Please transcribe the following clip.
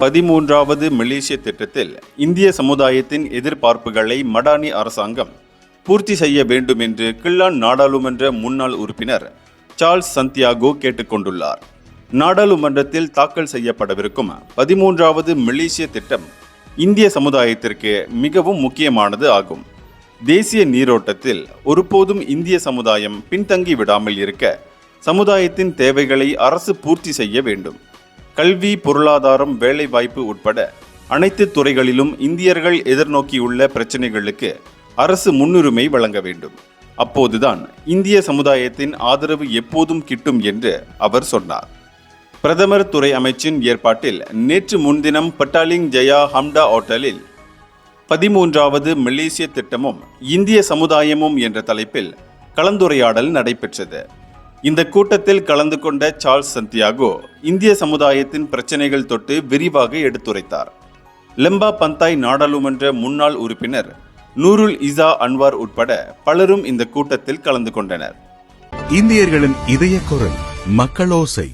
13வது மலேசிய திட்டத்தில் இந்திய சமுதாயத்தின் எதிர்பார்ப்புகளை மடானி அரசாங்கம் பூர்த்தி செய்ய வேண்டும் என்று கிள்ளான் நாடாளுமன்ற முன்னாள் உறுப்பினர் சார்ல்ஸ் சந்தியாகோ கேட்டுக்கொண்டுள்ளார். நாடாளுமன்றத்தில் தாக்கல் செய்யப்படவிருக்கும் 13வது மலேசிய திட்டம் இந்திய சமுதாயத்திற்கு மிகவும் முக்கியமானது ஆகும். தேசிய நீரோட்டத்தில் ஒருபோதும் இந்திய சமுதாயம் பின்தங்கி விடாமல் இருக்க சமுதாயத்தின் தேவைகளை அரசு பூர்த்தி செய்ய வேண்டும். கல்வி, பொருளாதாரம், வேலைவாய்ப்பு உட்பட அனைத்து துறைகளிலும் இந்தியர்கள் எதிர்நோக்கியுள்ள பிரச்சினைகளுக்கு அரசு முன்னுரிமை வழங்க வேண்டும். அப்போதுதான் இந்திய சமுதாயத்தின் ஆதரவு எப்போதும் கிட்டும் என்று அவர் சொன்னார். பிரதமர் துறை அமைச்சின் ஏற்பாட்டில் நேற்று முன்தினம் பட்டாலிங் ஜயா ஹம்டா ஹோட்டலில் 13வது மலேசிய திட்டமும் இந்திய சமுதாயமும் என்ற தலைப்பில் கலந்துரையாடல் நடைபெற்றது. இந்த கூட்டத்தில் கலந்து கொண்ட சார்ல்ஸ் சந்தியாகோ இந்திய சமுதாயத்தின் பிரச்சனைகள் தொட்டு விரிவாக எடுத்துரைத்தார். லெம்பா பந்தாய் நாடாளுமன்ற முன்னாள் உறுப்பினர் நூருல் இசா அன்வார் உட்பட பலரும் இந்த கூட்டத்தில் கலந்து கொண்டனர். இந்தியர்களின் இதய குரல் மக்களோசை.